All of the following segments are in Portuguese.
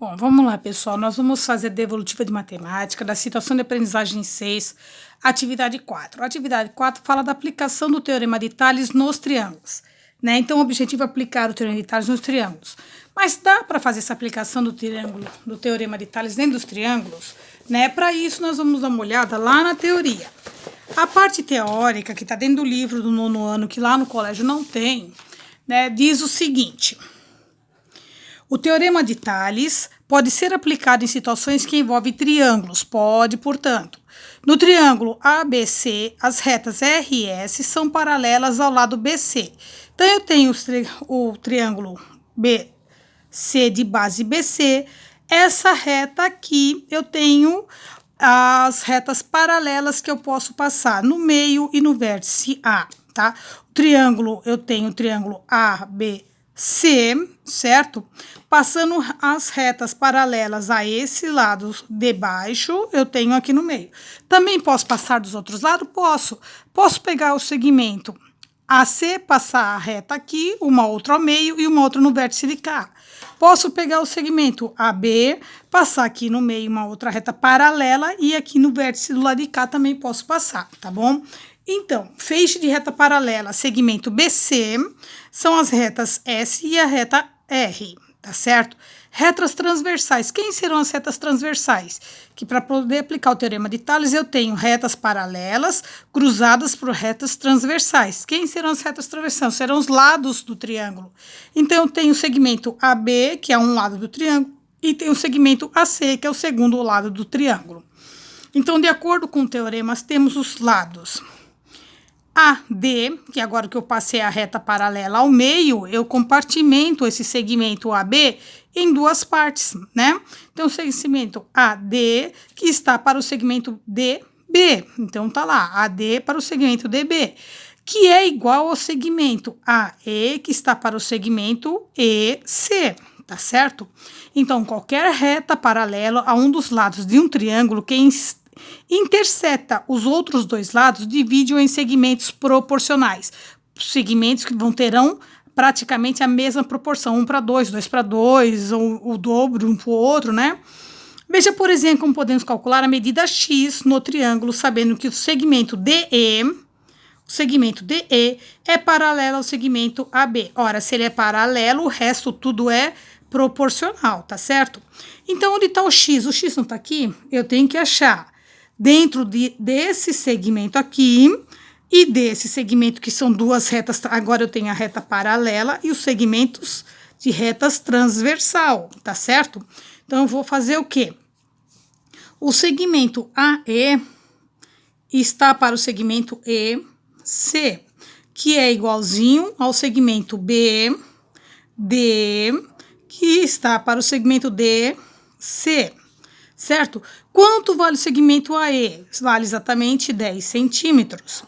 Bom, vamos lá, pessoal. Nós vamos fazer devolutiva de matemática, da situação de aprendizagem 6, atividade 4. A atividade 4 fala da aplicação do teorema de Tales nos triângulos, né? Então, o objetivo é aplicar o teorema de Tales nos triângulos. Mas dá para fazer essa aplicação do teorema de Tales dentro dos triângulos, né? Para isso, nós vamos dar uma olhada lá na teoria. A parte teórica, que está dentro do livro do 9º ano, que lá no colégio não tem, né? Diz o seguinte: o teorema de Tales pode ser aplicado em situações que envolvem triângulos. Pode, portanto. No triângulo ABC, as retas R e S são paralelas ao lado BC. Então, eu tenho o triângulo BC de base BC. Essa reta aqui, eu tenho as retas paralelas que eu posso passar no meio e no vértice A, tá? O triângulo, eu tenho o triângulo ABC, certo? Passando as retas paralelas a esse lado de baixo, eu tenho aqui no meio. Também posso passar dos outros lados? Posso. Posso pegar o segmento AC, passar a reta aqui, uma outra ao meio e uma outra no vértice de cá. Posso pegar o segmento AB, passar aqui no meio uma outra reta paralela e aqui no vértice do lado de cá também posso passar, tá bom? Então, feixe de reta paralela, segmento BC, são as retas S e a reta R, tá certo? Retas transversais. Quem serão as retas transversais? Que para poder aplicar o teorema de Tales, eu tenho retas paralelas cruzadas por retas transversais. Quem serão as retas transversais? Serão os lados do triângulo. Então, eu tenho o segmento AB, que é um lado do triângulo, e tenho o segmento AC, que é o segundo lado do triângulo. Então, de acordo com o teorema, temos os lados AD, que agora que eu passei a reta paralela ao meio, eu compartimento esse segmento AB em duas partes, né? Então, o segmento AD, que está para o segmento DB. Então, tá lá, AD para o segmento DB, que é igual ao segmento AE, que está para o segmento EC, tá certo? Então, qualquer reta paralela a um dos lados de um triângulo que interseta os outros dois lados, divide-o em segmentos proporcionais. Segmentos que terão praticamente a mesma proporção, 1 para 2, 2 para 2, ou o dobro um para o outro, né? Veja, por exemplo, como podemos calcular a medida x no triângulo, sabendo que o segmento DE é paralelo ao segmento AB. Ora, se ele é paralelo, o resto tudo é proporcional, tá certo? Então, onde está o x? O x não está aqui? Eu tenho que achar dentro desse segmento aqui e desse segmento, que são duas retas, agora eu tenho a reta paralela e os segmentos de retas transversal, tá certo? Então, eu vou fazer o quê? O segmento AE está para o segmento EC, que é igualzinho ao segmento BD, que está para o segmento DC, certo? Quanto vale o segmento AE? Vale exatamente 10 centímetros.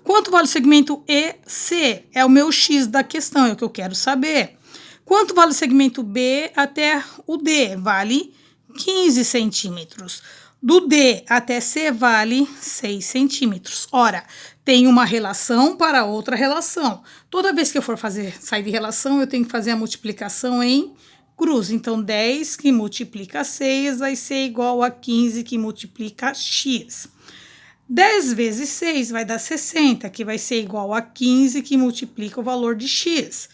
Quanto vale o segmento EC? É o meu X da questão, é o que eu quero saber. Quanto vale o segmento B até o D? Vale 15 centímetros. Do D até C vale 6 centímetros. Ora, tem uma relação para outra relação. Toda vez que eu for sair de relação, eu tenho que fazer a multiplicação em cruz. Então, 10 que multiplica 6 vai ser igual a 15 que multiplica x. 10 vezes 6 vai dar 60, que vai ser igual a 15 que multiplica o valor de x.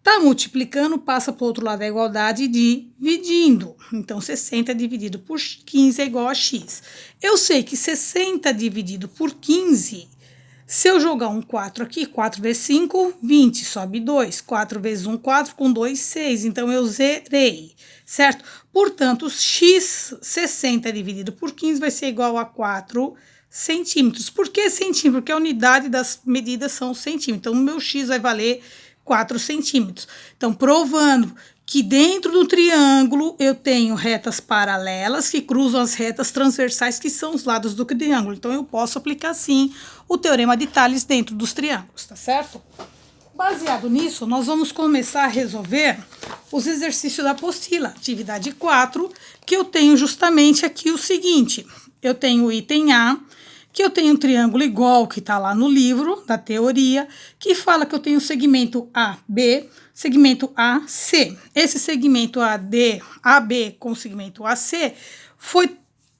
Tá multiplicando, passa para o outro lado da igualdade dividindo. Então, 60 dividido por 15 é igual a x. Eu sei que 60 dividido por 15, se eu jogar um 4 aqui, 4 vezes 5, 20, sobe 2. 4 vezes 1, 4, com 2, 6. Então, eu zerei, certo? Portanto, x 60 dividido por 15 vai ser igual a 4 centímetros. Por que centímetro? Porque a unidade das medidas são centímetros. Então, o meu x vai valer 4 centímetros. Então, provando que dentro do triângulo eu tenho retas paralelas que cruzam as retas transversais, que são os lados do triângulo. Então, eu posso aplicar, sim, o teorema de Tales dentro dos triângulos, tá certo? Baseado nisso, nós vamos começar a resolver os exercícios da apostila, atividade 4, que eu tenho justamente aqui o seguinte. Eu tenho o item A, que eu tenho um triângulo igual que está lá no livro da teoria, que fala que eu tenho segmento AB, segmento AC. Esse segmento AB com segmento AC foi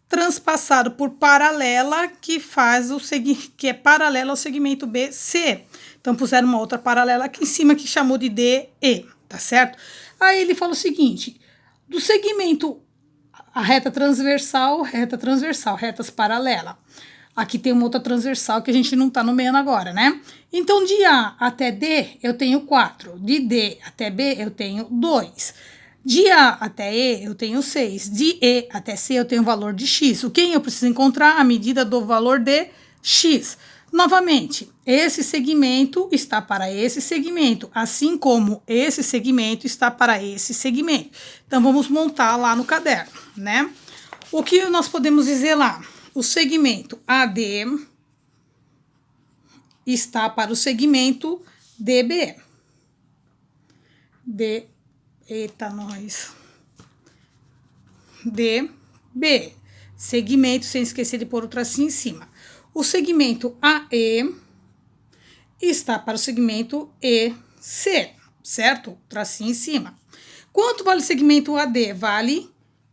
transpassado por paralela, que faz que é paralela ao segmento BC. Então puseram uma outra paralela aqui em cima que chamou de DE, tá certo? Aí ele fala o seguinte: do segmento a reta transversal, retas paralelas. Aqui tem uma outra transversal que a gente não tá nomeando agora, né? Então, de A até D, eu tenho 4. De D até B, eu tenho 2. De A até E, eu tenho 6. De E até C, eu tenho o valor de X. O que eu preciso encontrar? A medida do valor de X. Novamente, esse segmento está para esse segmento, assim como esse segmento está para esse segmento. Então, vamos montar lá no caderno, né? O que nós podemos dizer lá? O segmento AD está para o segmento DB. Eita, nós. DB. Segmento, sem esquecer de pôr o tracinho em cima. O segmento AE está para o segmento EC, certo? Tracinho em cima. Quanto vale o segmento AD? Vale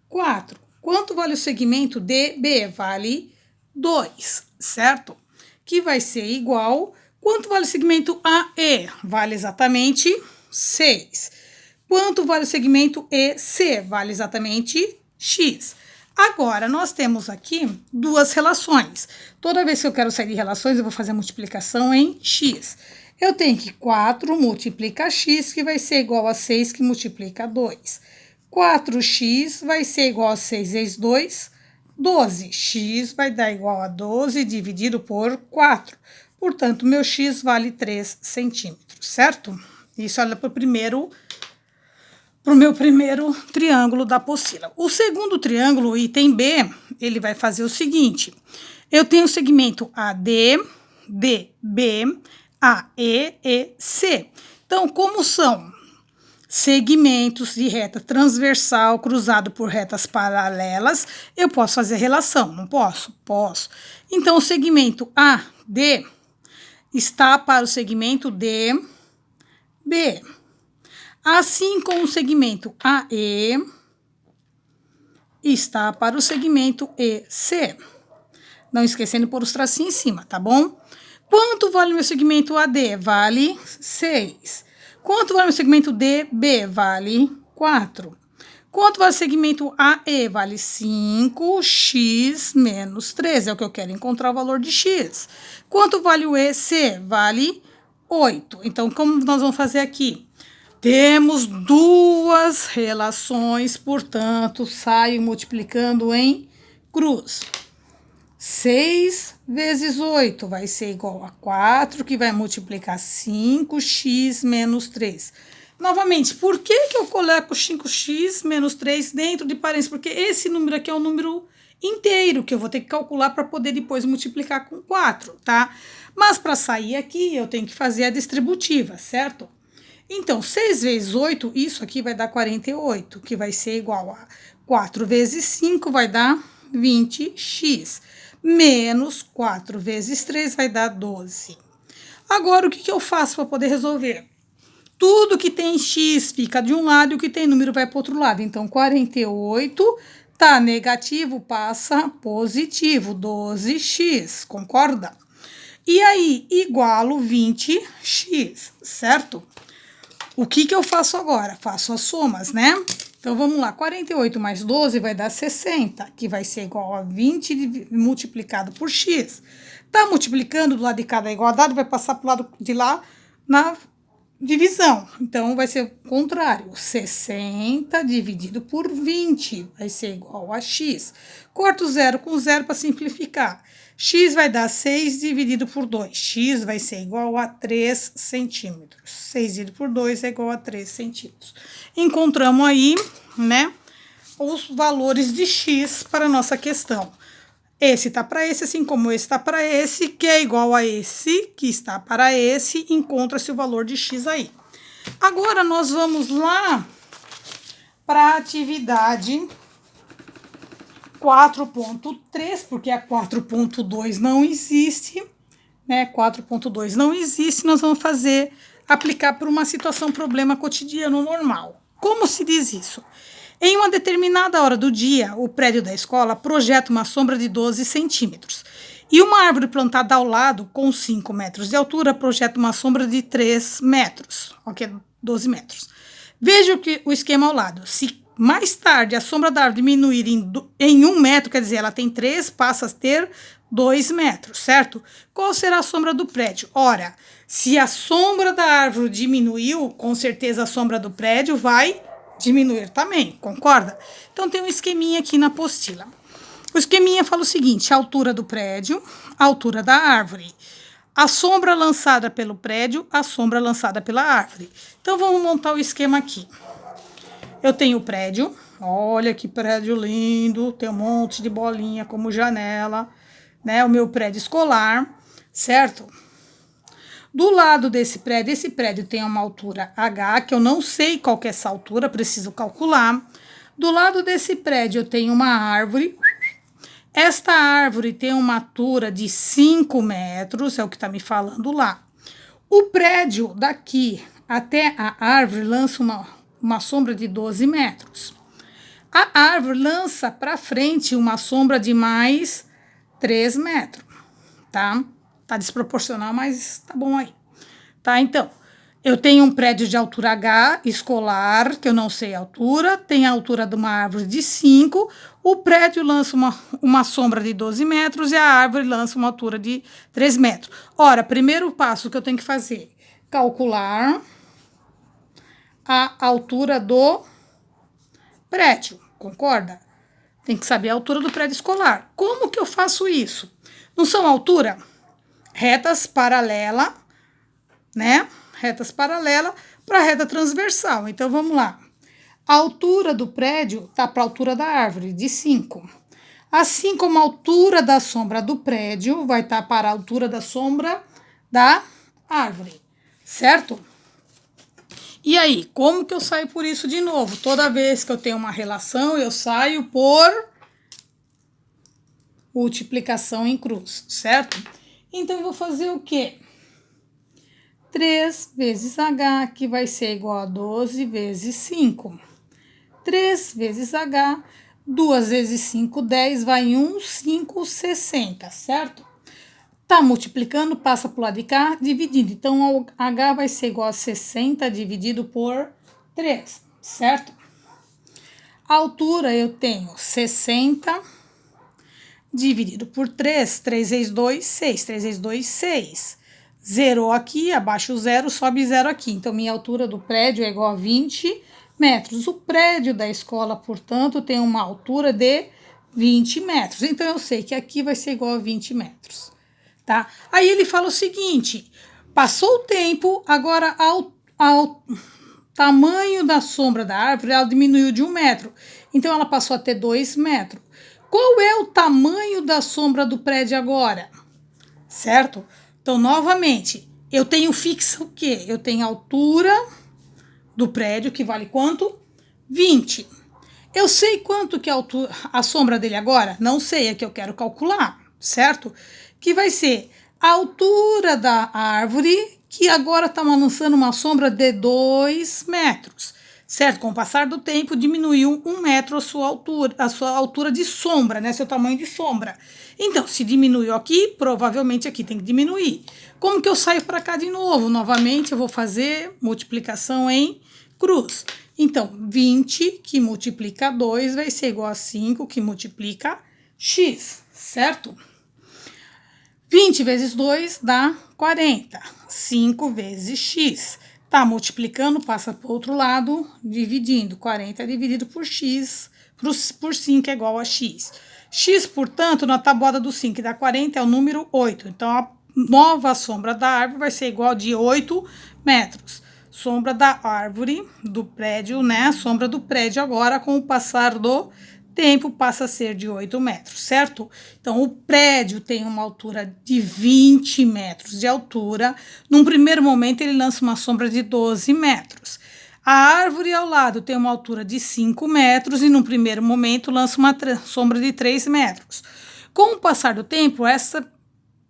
4. Quanto vale o segmento DB? Vale 2, certo? Que vai ser igual. Quanto vale o segmento AE? Vale exatamente 6. Quanto vale o segmento EC? Vale exatamente X. Agora, nós temos aqui duas relações. Toda vez que eu quero sair de relações, eu vou fazer a multiplicação em X. Eu tenho que 4 multiplica X, que vai ser igual a 6, que multiplica 2. 4x vai ser igual a 6 vezes 2, 12. X vai dar igual a 12 dividido por 4. Portanto, meu x vale 3 centímetros, certo? Isso olha para o meu primeiro triângulo da apostila. O segundo triângulo, o item B, ele vai fazer o seguinte. Eu tenho o segmento AD, DB, AE e C. Então, como são segmentos de reta transversal cruzado por retas paralelas, eu posso fazer relação, não posso? Posso. Então, o segmento AD está para o segmento DB, assim como o segmento AE está para o segmento EC. Não esquecendo de pôr os tracinhos em cima, tá bom? Quanto vale o meu segmento AD? Vale 6. Quanto vale o segmento DB? Vale 4. Quanto vale o segmento AE? Vale 5, x menos 3. É o que eu quero encontrar o valor de x. Quanto vale o EC? Vale 8. Então, como nós vamos fazer aqui? Temos duas relações, portanto, saio multiplicando em cruz. 6 vezes 8 vai ser igual a 4, que vai multiplicar 5x menos 3. Novamente, por que eu coloco 5x menos 3 dentro de parênteses? Porque esse número aqui é um número inteiro, que eu vou ter que calcular para poder depois multiplicar com 4, tá? Mas para sair aqui, eu tenho que fazer a distributiva, certo? Então, 6 vezes 8, isso aqui vai dar 48, que vai ser igual a 4 vezes 5 vai dar 20x. Menos 4 vezes 3 vai dar 12. Agora, o que eu faço para poder resolver? Tudo que tem x fica de um lado e o que tem número vai para o outro lado. Então, 48 tá negativo, passa positivo, 12x, concorda? E aí, igualo 20x, certo? O que eu faço agora? Faço as somas, né? Então, vamos lá. 48 mais 12 vai dar 60, que vai ser igual a 20 multiplicado por x. Tá multiplicando do lado de cada igualdade, vai passar para o lado de lá na divisão. Então, vai ser o contrário. 60 dividido por 20 vai ser igual a x. Corto 0 com 0 para simplificar. X vai dar 6 dividido por 2. X vai ser igual a 3 centímetros. 6 dividido por 2 é igual a 3 centímetros. Encontramos aí, né, os valores de x para a nossa questão. Esse está para esse, assim como esse está para esse, que é igual a esse, que está para esse, encontra-se o valor de x aí. Agora, nós vamos lá para a atividade 4,3, porque a 4,2 não existe, né? 4,2 não existe, nós vamos aplicar por uma situação, problema cotidiano normal. Como se diz isso? Em uma determinada hora do dia, o prédio da escola projeta uma sombra de 12 centímetros. E uma árvore plantada ao lado, com 5 metros de altura, projeta uma sombra de 3 metros, ok? 12 metros. Veja o esquema ao lado. Se mais tarde a sombra da árvore diminuir em 1 metro, quer dizer, ela tem 3, passa a ter 2 metros, certo? Qual será a sombra do prédio? Ora, se a sombra da árvore diminuiu, com certeza a sombra do prédio vai diminuir também, concorda? Então, tem um esqueminha aqui na apostila. O esqueminha fala o seguinte: a altura do prédio, a altura da árvore, a sombra lançada pelo prédio, a sombra lançada pela árvore. Então, vamos montar o esquema aqui. Eu tenho o prédio, olha que prédio lindo, tem um monte de bolinha como janela, né? O meu prédio escolar, certo? Do lado desse prédio, esse prédio tem uma altura H, que eu não sei qual que é essa altura, preciso calcular. Do lado desse prédio, eu tenho uma árvore. Esta árvore tem uma altura de 5 metros, é o que está me falando lá. O prédio daqui até a árvore lança uma sombra de 12 metros. A árvore lança para frente uma sombra de mais 3 metros, tá? Tá desproporcional, mas tá bom aí. Tá, então, eu tenho um prédio de altura H, escolar, que eu não sei a altura, tem a altura de uma árvore de 5, o prédio lança uma sombra de 12 metros e a árvore lança uma altura de 3 metros. Ora, primeiro passo que eu tenho que fazer, calcular a altura do prédio, concorda? Tem que saber a altura do prédio escolar. Como que eu faço isso? Não são altura? Retas paralelas, né? Retas paralelas para a reta transversal. Então, vamos lá. A altura do prédio está para a altura da árvore, de 5. Assim como a altura da sombra do prédio vai estar para a altura da sombra da árvore, certo? E aí, como que eu saio por isso de novo? Toda vez que eu tenho uma relação, eu saio por multiplicação em cruz, certo? Então, eu vou fazer o quê? 3 vezes H, que vai ser igual a 12 vezes 5. 3 vezes H, 2 vezes 5, 10, vai em 1, 5, 60, certo? Tá multiplicando, passa pro lado de cá, dividindo. Então, o H vai ser igual a 60 dividido por 3, certo? A altura eu tenho 60 dividido por 3. 3 vezes 2, 6. 3 vezes 2, 6. Zerou aqui, abaixo o zero, sobe zero aqui. Então, minha altura do prédio é igual a 20 metros. O prédio da escola, portanto, tem uma altura de 20 metros. Então, eu sei que aqui vai ser igual a 20 metros, tá? Aí, ele fala o seguinte, passou o tempo, agora ao tamanho da sombra da árvore, ela diminuiu de 1 metro. Então, ela passou a ter 2 metros. Qual é o tamanho da sombra do prédio agora? Certo? Então, novamente, eu tenho fixa o quê? Eu tenho a altura do prédio, que vale quanto? 20. Eu sei quanto que é a sombra dele agora? Não sei, é que eu quero calcular, certo? Que vai ser a altura da árvore, que agora está lançando uma sombra de 2 metros, certo? Com o passar do tempo, diminuiu 1 metro a sua altura de sombra, né? Seu tamanho de sombra. Então, se diminuiu aqui, provavelmente aqui tem que diminuir. Como que eu saio para cá de novo? Novamente, eu vou fazer multiplicação em cruz. Então, 20 que multiplica 2 vai ser igual a 5 que multiplica x, certo? 20 vezes 2 dá 40. 5 vezes x. Tá multiplicando, passa para o outro lado, dividindo. 40 dividido por x, por 5 é igual a x. X, portanto, na tabuada do 5 que dá 40 é o número 8. Então, a nova sombra da árvore vai ser igual de 8 metros. Sombra da árvore, do prédio, né? A sombra do prédio agora, com o passar do tempo, passa a ser de 8 metros, certo? Então, o prédio tem uma altura de 20 metros de altura. Num primeiro momento, ele lança uma sombra de 12 metros. A árvore ao lado tem uma altura de 5 metros e, no primeiro momento, lança uma sombra de 3 metros. Com o passar do tempo, essa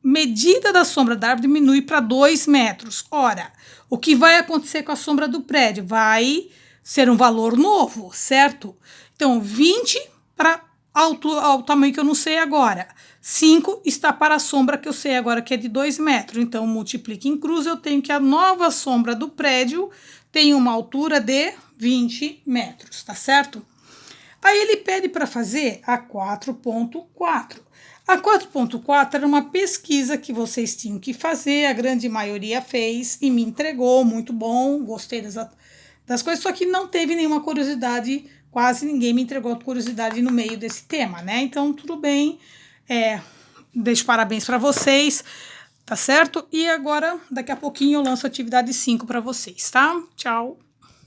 medida da sombra da árvore diminui para 2 metros. Ora, o que vai acontecer com a sombra do prédio? Vai ser um valor novo, certo? Então, 20 para ao tamanho que eu não sei agora. 5 está para a sombra que eu sei agora, que é de 2 metros. Então, multiplica em cruz, eu tenho que a nova sombra do prédio tem uma altura de 20 metros, tá certo? Aí ele pede para fazer a 4.4. A 4.4 era uma pesquisa que vocês tinham que fazer, a grande maioria fez e me entregou, muito bom, gostei das coisas, só que não teve nenhuma curiosidade, quase ninguém me entregou curiosidade no meio desse tema, né? Então, tudo bem, deixo parabéns para vocês, tá certo? E agora, daqui a pouquinho, eu lanço a atividade 5 para vocês, tá? Tchau!